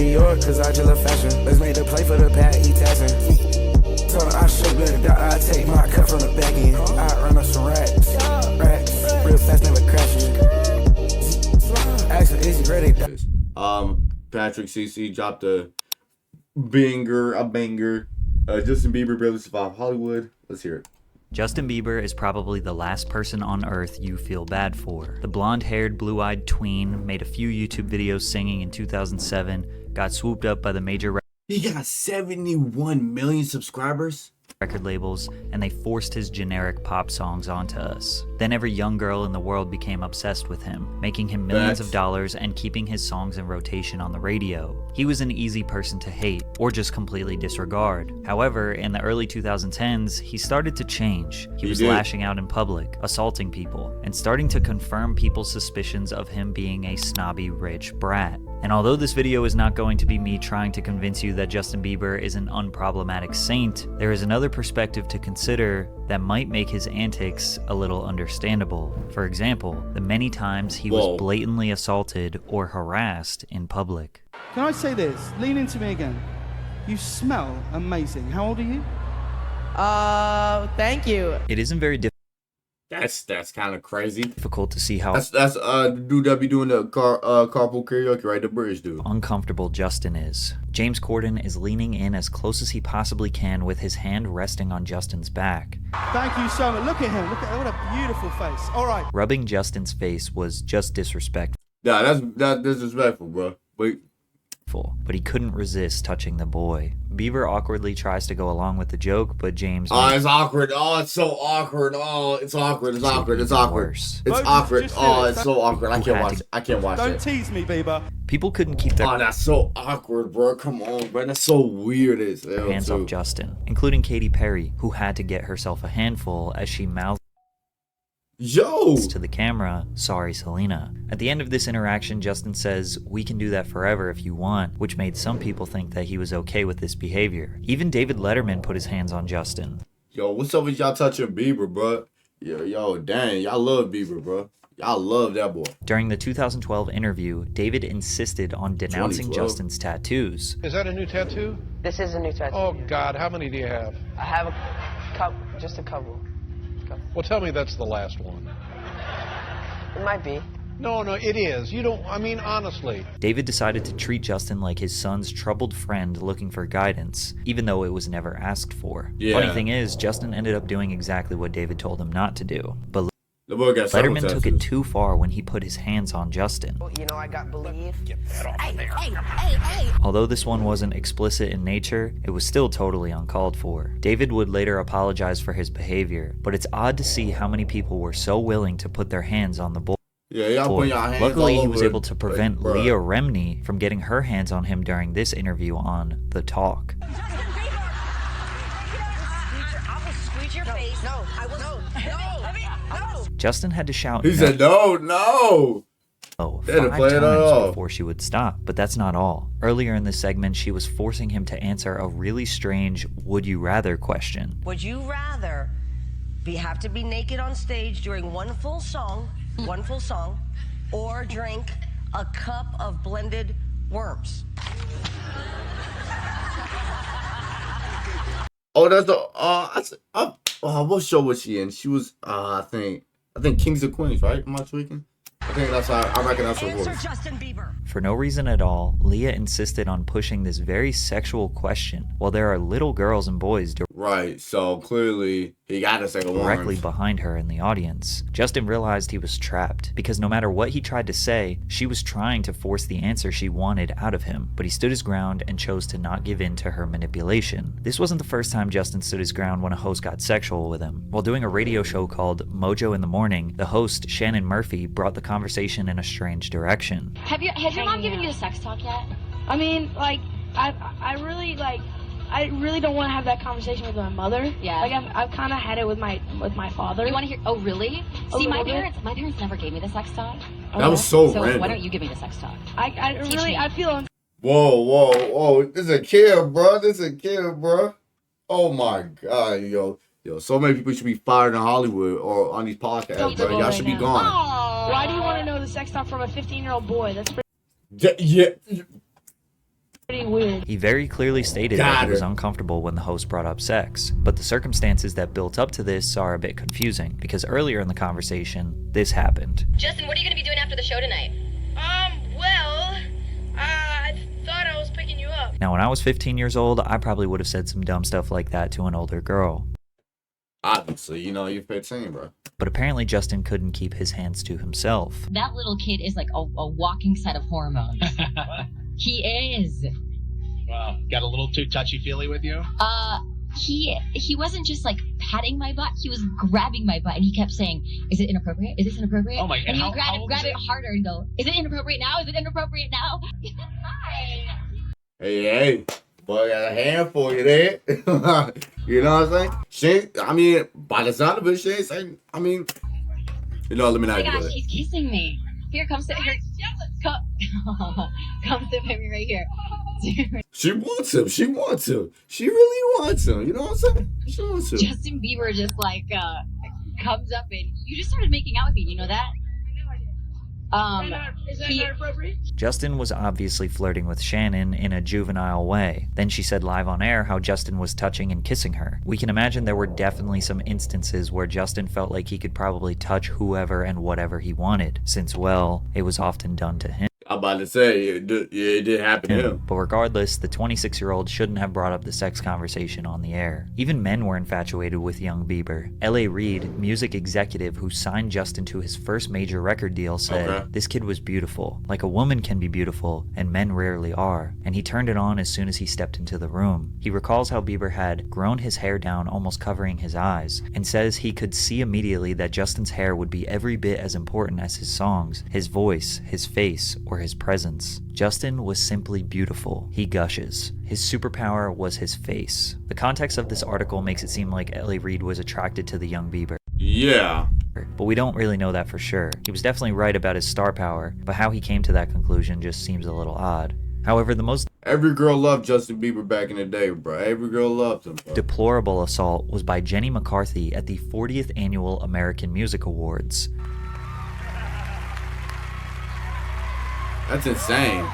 New York, cause I just love fashion. Let's make the play for the pad, he tapping. Told her I should be the doctor, I take my cut from the back end. I run up some racks, real fast, never crashing. Action is ready. Patrick CC dropped a banger. Justin Bieber barely survived Hollywood. Let's hear it. Justin Bieber is probably the last person on earth you feel bad for. The blonde-haired, blue-eyed tween made a few YouTube videos singing in 2007, got swooped up by the major He got 71 million subscribers. record labels, and they forced his generic pop songs onto us. Then every young girl in the world became obsessed with him, making him millions of dollars and keeping his songs in rotation on the radio. He was an easy person to hate, or just completely disregard. However, in the early 2010s, he started to change. He was lashing out in public, assaulting people, and starting to confirm people's suspicions of him being a snobby rich brat. And although this video is not going to be me trying to convince you that Justin Bieber is an unproblematic saint, there is another perspective to consider that might make his antics a little understandable. For example, the many times he was blatantly assaulted or harassed in public. Can I say this? Lean into me again. You smell amazing. How old are you? Thank you. It isn't very That's kind of crazy. difficult to see how That's the dude that be doing the carpool karaoke, right? The British dude. uncomfortable Justin is. James Corden is leaning in as close as he possibly can with his hand resting on Justin's back. Thank you so much. Look at him. Look at what a beautiful face. All right. Rubbing Justin's face was just disrespectful, Yeah, that's disrespectful, bro. Wait. but he couldn't resist touching the boy. Bieber awkwardly tries to go along with the joke, but James... Oh, it's awkward. Oh, it's so awkward. Oh, it's awkward. It's awkward. It's awkward. Worse. It's awkward. Oh, it's so awkward. I can't watch it. I can't watch Don't it. tease me, Bieber. People couldn't keep their Oh, that's so awkward, bro. Come on, bro. That's so weird as hell, hands off Justin, including Katy Perry, who had to get herself a handful as she mouthed to the camera, "Sorry, Selena." At the end of this interaction, Justin says, "We can do that forever if you want," which made some people think that he was okay with this behavior. Even David Letterman put his hands on Justin. Yo, what's up with y'all touching Bieber, bro? Yo, dang, y'all love Bieber, bro. Y'all love that boy. During the 2012 interview, David insisted on denouncing Justin's tattoos. Is that a new tattoo? This is a new tattoo. Oh, God, how many do you have? I have a couple, just a couple. Well, tell me that's the last one. It might be. No, it is. You don't, I mean, honestly. David decided to treat Justin like his son's troubled friend looking for guidance, even though it was never asked for. Funny thing is, Justin ended up doing exactly what David told him not to do. But Letterman took it too far when he put his hands on Justin. You know, I got believe. Get that off of there. Hey. Although this one wasn't explicit in nature, it was still totally uncalled for. David would later apologize for his behavior, but it's odd to see how many people were so willing to put their hands on the boy. Luckily, he was able to prevent Leah Remini from getting her hands on him during this interview on The Talk. Justin had to shout He said, no. 5 times before she would stop, but that's not all. Earlier in this segment, she was forcing him to answer a really strange would you rather question. Would you rather have to be naked on stage during one full song, or drink a cup of blended worms? Oh, that's the what show was she in? She was I think Kings of Queens, right? Am I tweaking? I think that's how I recognize her voice. Justin Bieber. For no reason at all, Leah insisted on pushing this very sexual question while there are little girls and boys Right, so clearly he got to say the directly behind her in the audience. Justin realized he was trapped because no matter what he tried to say, she was trying to force the answer she wanted out of him, but he stood his ground and chose to not give in to her manipulation. This wasn't the first time Justin stood his ground when a host got sexual with him. While doing a radio show called Mojo in the Morning, the host, Shannon Murphy, brought the conversation in a strange direction. Has your mom given you the sex talk yet? I mean, like, I really don't want to have that conversation with my mother. Yeah. Like I've kind of had it with my father. You want to hear? Oh, really? See, my parents never gave me the sex talk. That was so random. Why don't you give me the sex talk? I feel. Whoa! This is a kid, bro. Oh my God, yo, so many people should be fired in Hollywood or on these podcasts, bro. Y'all should be gone. Why do you want to know the sex talk from a 15-year-old boy? That's pretty. Yeah. Pretty weird. He very clearly stated that he was uncomfortable when the host brought up sex, but the circumstances that built up to this are a bit confusing, because earlier in the conversation, this happened. Justin, what are you going to be doing after the show tonight? Well, I thought I was picking you up. Now, when I was 15 years old, I probably would have said some dumb stuff like that to an older girl. Obviously, you know, you're 15, bro. But apparently Justin couldn't keep his hands to himself. That little kid is like a walking set of hormones. He is. Wow. Got a little too touchy-feely with you? He wasn't just like patting my butt, he was grabbing my butt and he kept saying, "Is it inappropriate? Is this inappropriate?" Oh my God. And he would grab it harder and go, "Is it inappropriate now? Is it inappropriate now?" Hi. Hey, boy, got a hand for you there. You know what I'm saying? By the sound of it, she ain't saying, let me not Oh my do gosh, that. he's kissing me. Here, come sit here. Come sit with me right here. She wants him. She wants him. She really wants him. You know what I'm saying? She wants him. Justin Bieber just like comes up and you just started making out with me. You know that? Is that not appropriate? Justin was obviously flirting with Shannon in a juvenile way. Then she said live on air how Justin was touching and kissing her. We can imagine there were definitely some instances where Justin felt like he could probably touch whoever and whatever he wanted, since, well, it was often done to him. I'm about to say, it did happen to him. But regardless, the 26-year-old shouldn't have brought up the sex conversation on the air. Even men were infatuated with young Bieber. L.A. Reid, music executive who signed Justin to his first major record deal, said, "This kid was beautiful. Like a woman can be beautiful, and men rarely are. And he turned it on as soon as he stepped into the room." He recalls how Bieber had grown his hair down, almost covering his eyes, and says he could see immediately that Justin's hair would be every bit as important as his songs, his voice, his face, or his presence. Justin was simply beautiful. He gushes. His superpower was his face. The context of this article makes it seem like L.A. Reid was attracted to the young Bieber. Yeah. But we don't really know that for sure. He was definitely right about his star power, but how he came to that conclusion just seems a little odd. However, the most Every girl loved Justin Bieber back in the day, bro. Every girl loved him, bro. deplorable assault was by Jenny McCarthy at the 40th Annual American Music Awards. That's insane.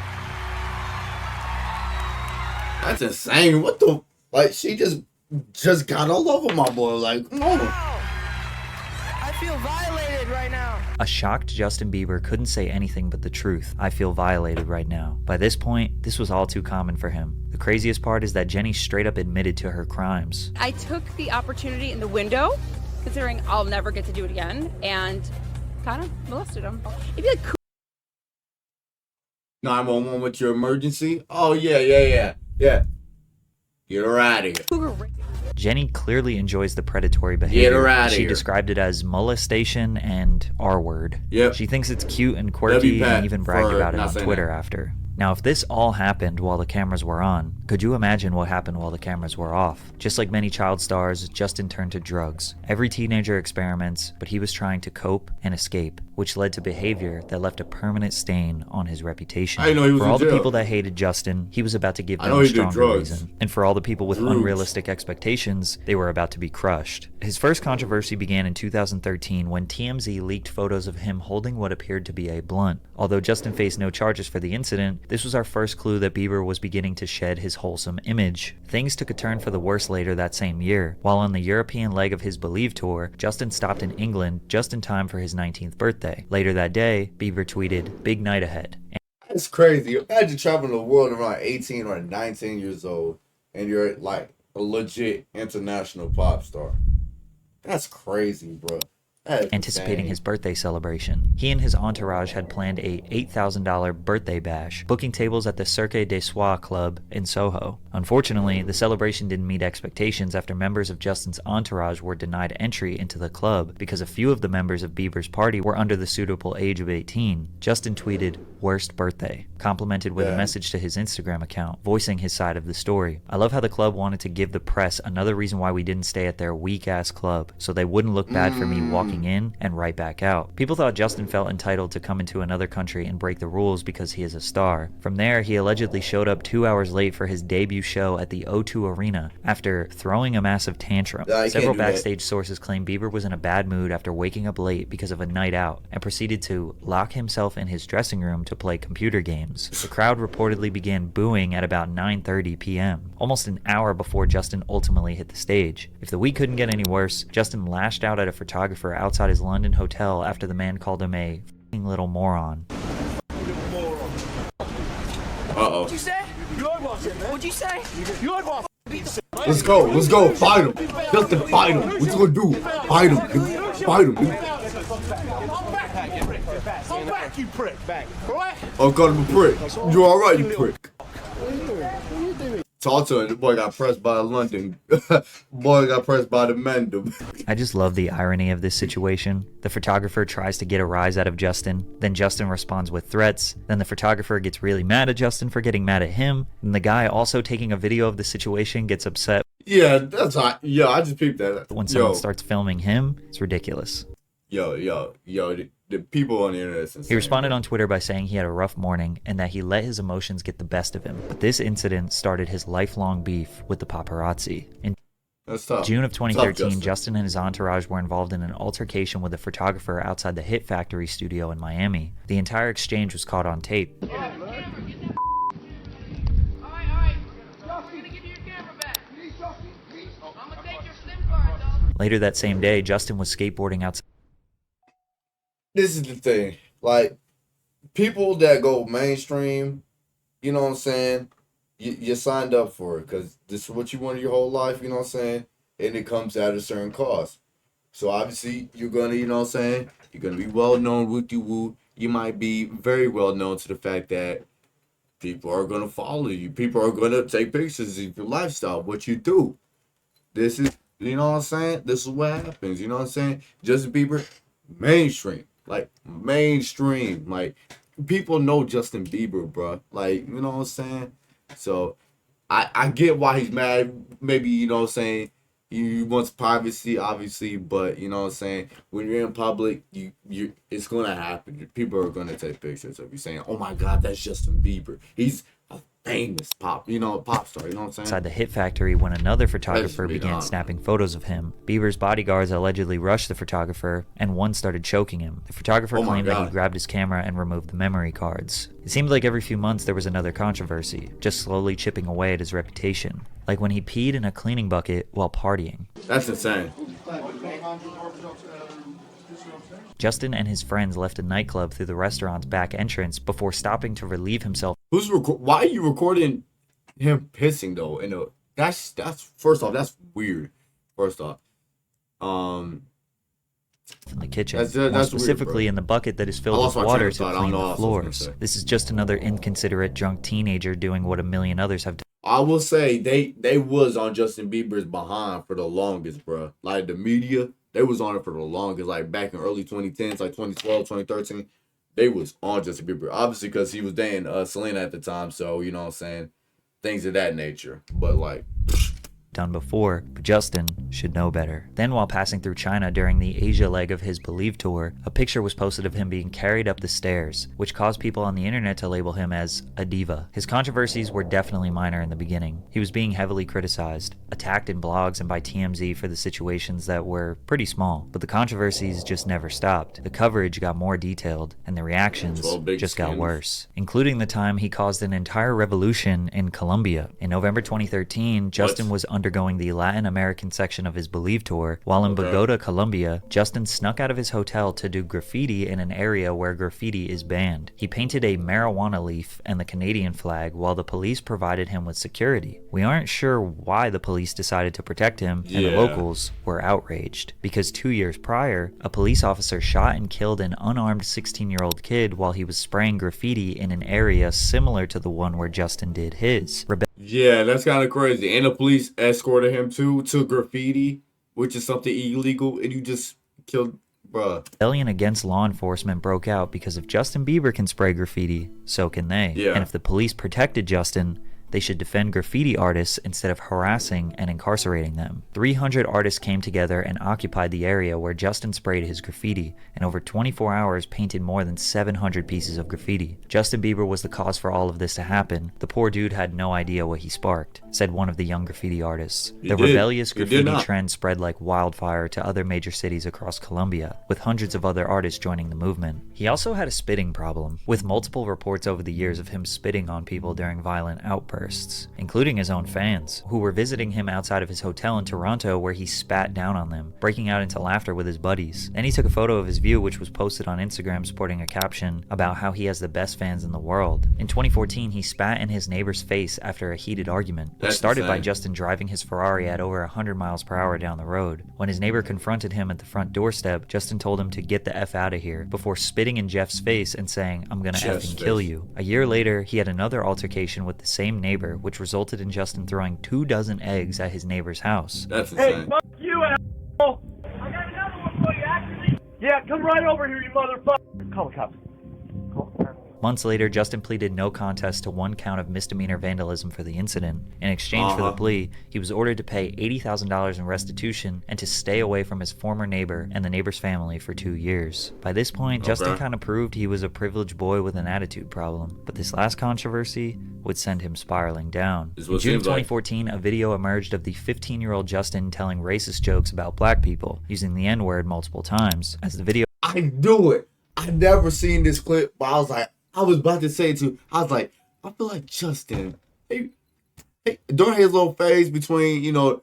That's insane. What the? Like, she just got all over my boy. Like, no. I feel violated right now. A shocked Justin Bieber couldn't say anything but the truth. "I feel violated right now." By this point, this was all too common for him. The craziest part is that Jenny straight up admitted to her crimes. I took the opportunity in the window, considering I'll never get to do it again, and kind of molested him. It'd be like 911 with your emergency? Oh, yeah. Get her out of here. cougar rape. Jenny clearly enjoys the predatory behavior. Get her outta She here. described it as molestation and R-word. Yep. She thinks it's cute and quirky Pat and even bragged for about it not on saying Twitter that. after. Now, if this all happened while the cameras were on, could you imagine what happened while the cameras were off? Just like many child stars, Justin turned to drugs. Every teenager experiments, but he was trying to cope and escape, which led to behavior that left a permanent stain on his reputation. I didn't know he was For in all the jail. people that hated Justin, he was about to give I them know a he did stronger drugs. reason. And for all the people with Drugs. unrealistic expectations, they were about to be crushed. His first controversy began in 2013 when TMZ leaked photos of him holding what appeared to be a blunt. Although Justin faced no charges for the incident, this was our first clue that Bieber was beginning to shed his wholesome image. Things took a turn for the worse later that same year. While on the European leg of his Believe tour, Justin stopped in England just in time for his 19th birthday. Later that day, Bieber tweeted, "Big night ahead." That's crazy. Imagine traveling the world around 18 or 19 years old and you're like a legit international pop star. That's crazy, bro. That is Anticipating insane. his birthday celebration. He and his entourage had planned a $8,000 birthday bash, booking tables at the Cirque des Soirs Club in Soho. Unfortunately, the celebration didn't meet expectations after members of Justin's entourage were denied entry into the club because a few of the members of Bieber's party were under the suitable age of 18. Justin tweeted, "Worst birthday," complimented with a message to his Instagram account, voicing his side of the story. "I love how the club wanted to give the press another reason why we didn't stay at their weak-ass club, so they wouldn't look bad for me walking in and right back out." People thought Justin felt entitled to come into another country and break the rules because he is a star. From there, he allegedly showed up 2 hours late for his debut show at the O2 Arena after throwing a massive tantrum. Nah, you can't Several do that. backstage sources claim Bieber was in a bad mood after waking up late because of a night out and proceeded to lock himself in his dressing room to play computer games. The crowd reportedly began booing at about 9:30 p.m., almost an hour before Justin ultimately hit the stage. If the week couldn't get any worse, Justin lashed out at a photographer outside his London hotel after the man called him a f***ing little moron. Uh-oh. What'd you say? What'd you say? Let's go, fight him. Justin, fight him. What you gonna do? Fight him, dude. Fight him, dude. Come back, you prick. Back. Oh, call him a prick. You alright, you prick. Talk to him. The boy got pressed by London. Boy got pressed by the Mendham. I just love the irony of this situation. The photographer tries to get a rise out of Justin, then Justin responds with threats, then the photographer gets really mad at Justin for getting mad at him, and the guy also taking a video of the situation gets upset. Yeah, that's hot. Yeah, I just peeped that. When someone starts filming him, it's ridiculous. The people on the internet. He responded on Twitter by saying he had a rough morning and that he let his emotions get the best of him. But this incident started his lifelong beef with the paparazzi. In June of 2013, Justin and his entourage were involved in an altercation with a photographer outside the Hit Factory studio in Miami. The entire exchange was caught on tape. Later that same day, Justin was skateboarding outside. This is the thing. Like, people that go mainstream, you know what I'm saying? You signed up for it because this is what you wanted your whole life, you know what I'm saying? And it comes at a certain cost. So obviously, you're going to, you know what I'm saying? You're going to be well known, woo-de-woo. You might be very well known to the fact that people are going to follow you. People are going to take pictures of your lifestyle, what you do. This is, you know what I'm saying? This is what happens, you know what I'm saying? Justin Bieber, mainstream. Like, mainstream. Like, people know Justin Bieber, bro. Like, you know what I'm saying? So, I get why he's mad. Maybe, you know what I'm saying? He wants privacy, obviously. But, you know what I'm saying? When you're in public, it's going to happen. People are going to take pictures of you saying, oh, my God, that's Justin Bieber. He's a famous pop star, you know what I'm saying? Inside the Hit Factory when another photographer began snapping photos of him. Bieber's bodyguards allegedly rushed the photographer, and one started choking him. The photographer claimed that he grabbed his camera and removed the memory cards. It seemed like every few months there was another controversy, just slowly chipping away at his reputation. Like when he peed in a cleaning bucket while partying. That's insane. Justin and his friends left a nightclub through the restaurant's back entrance before stopping to relieve himself. Why are you recording him pissing though? That's first off, that's weird. First off, in the kitchen, that's more specifically weird, in the bucket that is filled with water to clean the floors. This is just another inconsiderate drunk teenager doing what a million others have done. I will say they was on Justin Bieber's behind for the longest, bro. Like the media. They was on it for the longest, like back in early 2010s, like 2012, 2013. They was on Justin Bieber, obviously because he was dating Selena at the time. So, you know what I'm saying? Things of that nature. But like... done before, but Justin should know better. Then while passing through China during the Asia leg of his Believe tour, a picture was posted of him being carried up the stairs, which caused people on the internet to label him as a diva. His controversies were definitely minor in the beginning. He was being heavily criticized, attacked in blogs and by TMZ for the situations that were pretty small, but the controversies just never stopped. The coverage got more detailed, and the reactions just got worse, including the time he caused an entire revolution in Colombia. In November 2013, Justin was undergoing the Latin American section of his Believe tour. While in Bogota, Colombia, Justin snuck out of his hotel to do graffiti in an area where graffiti is banned. He painted a marijuana leaf and the Canadian flag while the police provided him with security. We aren't sure why the police decided to protect him, and the locals were outraged, because 2 years prior, a police officer shot and killed an unarmed 16-year-old kid while he was spraying graffiti in an area similar to the one where Justin did his. Yeah, that's kind of crazy. And the police escorted him to graffiti, which is something illegal, and you just killed, bruh. Rebellion against law enforcement broke out because if Justin Bieber can spray graffiti, so can they. Yeah. And if the police protected Justin, they should defend graffiti artists instead of harassing and incarcerating them. 300 artists came together and occupied the area where Justin sprayed his graffiti, and over 24 hours painted more than 700 pieces of graffiti. Justin Bieber was the cause for all of this to happen. The poor dude had no idea what he sparked, said one of the young graffiti artists. The rebellious graffiti trend spread like wildfire to other major cities across Colombia, with hundreds of other artists joining the movement. He also had a spitting problem, with multiple reports over the years of him spitting on people during violent outbursts, including his own fans, who were visiting him outside of his hotel in Toronto where he spat down on them, breaking out into laughter with his buddies. Then he took a photo of his view, which was posted on Instagram sporting a caption about how he has the best fans in the world. In 2014, he spat in his neighbor's face after a heated argument, which started by Justin driving his Ferrari at over 100 miles per hour down the road. When his neighbor confronted him at the front doorstep, Justin told him to get the F out of here, before spitting in Jeff's face and saying, "I'm gonna effing kill you." A year later, he had another altercation with the same neighbor, which resulted in Justin throwing 24 eggs at his neighbor's house. That's insane. Hey, fuck you, asshole! I got another one for you, actually. Yeah, come right over here, you motherfucker. Call the cops. Months later, Justin pleaded no contest to 1 count of misdemeanor vandalism for the incident. In exchange for the plea, he was ordered to pay $80,000 in restitution and to stay away from his former neighbor and the neighbor's family for 2 years. By this point, Justin kind of proved he was a privileged boy with an attitude problem, but this last controversy would send him spiraling down. In June of 2014, a video emerged of the 15-year-old Justin telling racist jokes about black people, using the N-word multiple times. As the video... I do it. I never seen this clip, but I was about to say it too. I was like, I feel like Justin, hey, during his little phase between, the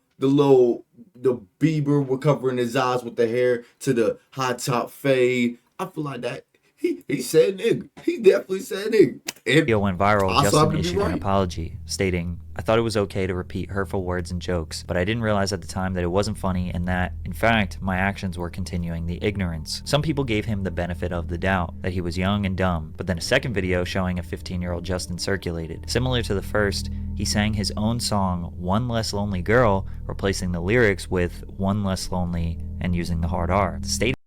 Bieber were covering his eyes with the hair to the high top fade. I feel like that. He said nigga. He definitely said nigga. Video went viral. Justin issued an apology, stating, "I thought it was okay to repeat hurtful words and jokes, but I didn't realize at the time that it wasn't funny and that, in fact, my actions were continuing the ignorance." Some people gave him the benefit of the doubt, that he was young and dumb, but then a second video showing a 15-year-old Justin circulated. Similar to the first, he sang his own song, "One Less Lonely Girl," replacing the lyrics with "One Less Lonely" and using the hard R. The statement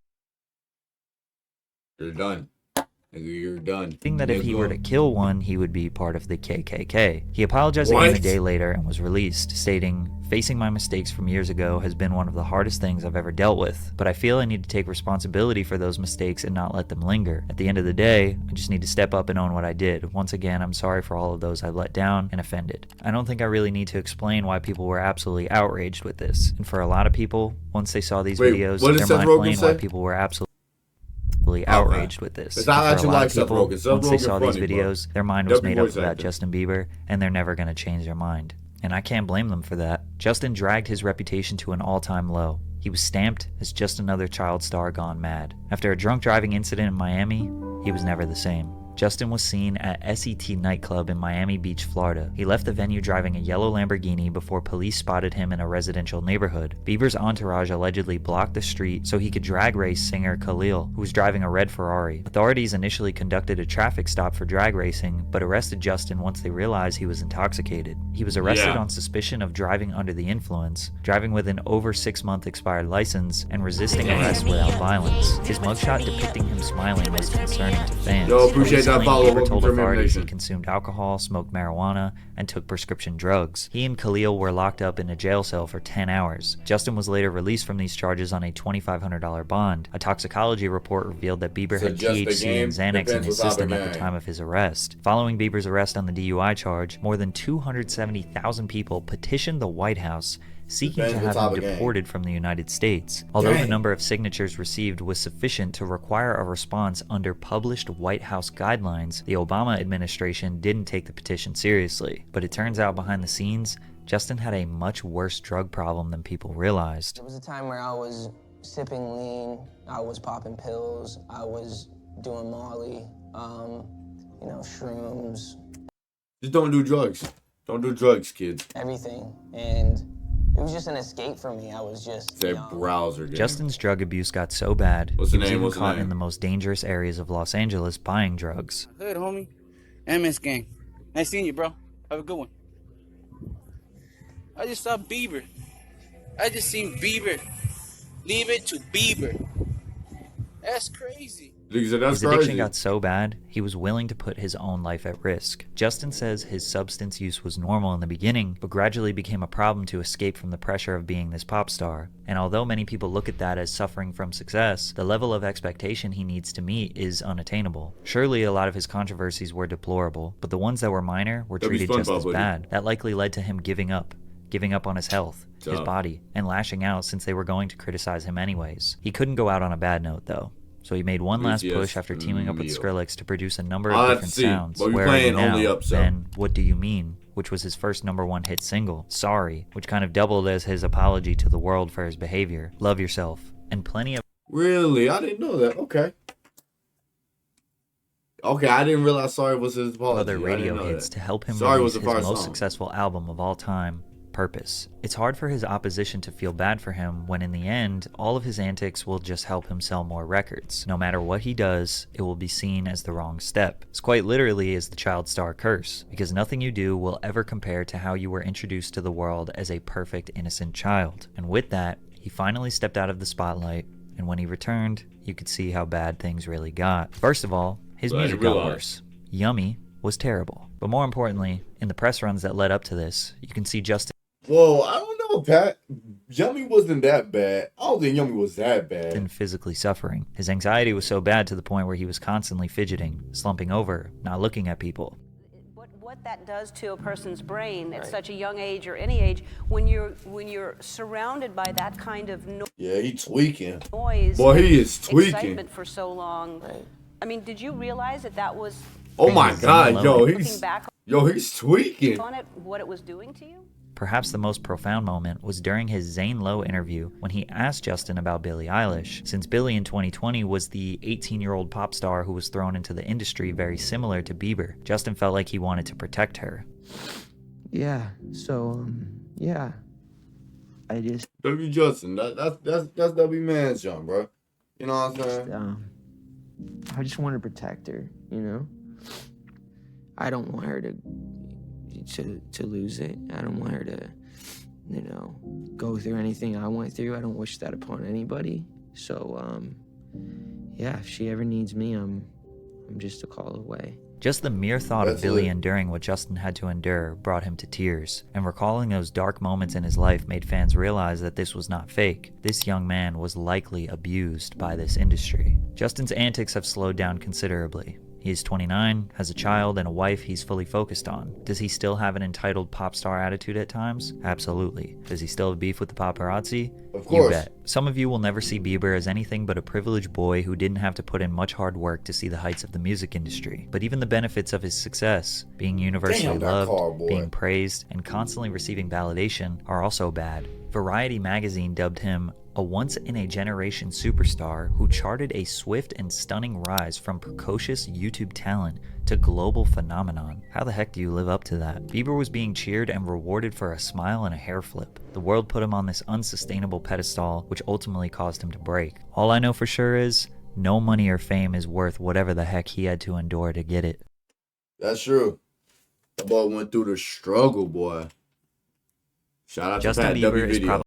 You're done. Nigga, you're done. Saying that if he were to kill one, he would be part of the KKK. He apologized again a day later and was released, stating, "Facing my mistakes from years ago has been one of the hardest things I've ever dealt with, but I feel I need to take responsibility for those mistakes and not let them linger. At the end of the day, I just need to step up and own what I did. Once again, I'm sorry for all of those I've let down and offended." I don't think I really need to explain why people were absolutely outraged with this. And for a lot of people, once they saw these videos, their mind playing why people were absolutely outraged with this. For a lot of people, once they saw these videos, their mind was made up about Justin Bieber, and they're never going to change their mind. And I can't blame them for that. Justin dragged his reputation to an all-time low. He was stamped as just another child star gone mad. After a drunk driving incident in Miami, he was never the same. Justin was seen at SET nightclub in Miami Beach, Florida. He left the venue driving a yellow Lamborghini before police spotted him in a residential neighborhood. Bieber's entourage allegedly blocked the street so he could drag race singer Khalil, who was driving a red Ferrari. Authorities initially conducted a traffic stop for drag racing, but arrested Justin once they realized he was intoxicated. He was arrested on suspicion of driving under the influence, driving with an over 6-month expired license, and resisting arrest without violence. His mugshot depicting him smiling was concerning to fans. Bieber told authorities he consumed alcohol, smoked marijuana, and took prescription drugs. He and Khalil were locked up in a jail cell for 10 hours. Justin was later released from these charges on a $2,500 bond. A toxicology report revealed that Bieber had THC and Xanax in his system at the time of his arrest. Following Bieber's arrest on the DUI charge, more than 270,000 people petitioned the White House seeking to have him deported from the United States. Although the number of signatures received was sufficient to require a response under published White House guidelines, the Obama administration didn't take the petition seriously. But it turns out behind the scenes, Justin had a much worse drug problem than people realized. There was a time where I was sipping lean, I was popping pills, I was doing Molly, shrooms. Just don't do drugs. Don't do drugs, kids. Everything. And it was just an escape for me. I was just browser game. Justin's drug abuse got so bad, he was even caught in the most dangerous areas of Los Angeles buying drugs. Good, homie. MS gang. Nice seeing you, bro. Have a good one. I just saw Bieber. I just seen Bieber. Leave it to Bieber. That's crazy. That's his crazy. addiction got so bad, he was willing to put his own life at risk. Justin says his substance use was normal in the beginning, but gradually became a problem to escape from the pressure of being this pop star. And although many people look at that as suffering from success, the level of expectation he needs to meet is unattainable. Surely a lot of his controversies were deplorable, but the ones that were minor were treated just as bad. That likely led to him giving up on his health, his body, and lashing out since they were going to criticize him anyways. He couldn't go out on a bad note though. So he made one last push after teaming up with Skrillex to produce a number of different sounds. Where Are You Now, then What Do You Mean, which was his first #1 hit single, Sorry, which kind of doubled as his apology to the world for his behavior, Love Yourself, and plenty of... Really? I didn't know that. Okay, I didn't realize Sorry was his apology. Other radio hits to help him release his most successful album of all time, Purpose. It's hard for his opposition to feel bad for him when in the end, all of his antics will just help him sell more records. No matter what he does, it will be seen as the wrong step. It's quite literally is the child star curse, because nothing you do will ever compare to how you were introduced to the world as a perfect, innocent child. And with that, he finally stepped out of the spotlight, and when he returned, you could see how bad things really got. First of all, his music got worse. Yummy was terrible. But more importantly, in the press runs that led up to this, you can see Justin... Whoa, I don't know, Pat. Yummy wasn't that bad. I don't think Yummy was that bad. And physically suffering. His anxiety was so bad to the point where he was constantly fidgeting, slumping over, not looking at people. What that does to a person's brain at such a young age or any age, when you're surrounded by that kind of noise. Yeah, he tweaking. Noise. Boy, he is tweaking. Excitement for so long. Right. I mean, did you realize that was? Oh my God, he's tweaking. On it, what it was doing to you? Perhaps the most profound moment was during his Zane Lowe interview when he asked Justin about Billie Eilish, since Billie in 2020 was the 18-year-old pop star who was thrown into the industry very similar to Bieber. Justin felt like he wanted to protect her. Yeah, so, yeah. I just... W. Justin, that's W. Man's John, bro. You know what I'm saying? I just want to protect her, you know? I don't want her to lose it. I don't want her to, you know, go through anything I went through. I don't wish that upon anybody. So, yeah, if she ever needs me, I'm just a call away. Just the mere thought of Billie enduring what Justin had to endure brought him to tears, and recalling those dark moments in his life made fans realize that this was not fake. This young man was likely abused by this industry. Justin's antics have slowed down considerably. He is 29, has a child and a wife he's fully focused on. Does he still have an entitled pop star attitude at times? Absolutely. Does he still have beef with the paparazzi? Of course. You bet. Some of you will never see Bieber as anything but a privileged boy who didn't have to put in much hard work to see the heights of the music industry. But even the benefits of his success, being universally loved, being praised, and constantly receiving validation, are also bad. Variety magazine dubbed him a once-in-a-generation superstar who charted a swift and stunning rise from precocious YouTube talent to global phenomenon. How the heck do you live up to that? Bieber was being cheered and rewarded for a smile and a hair flip. The world put him on this unsustainable pedestal, which ultimately caused him to break. All I know for sure is, no money or fame is worth whatever the heck he had to endure to get it. That's true. The boy went through the struggle, boy. Shout out to Pat W. Video.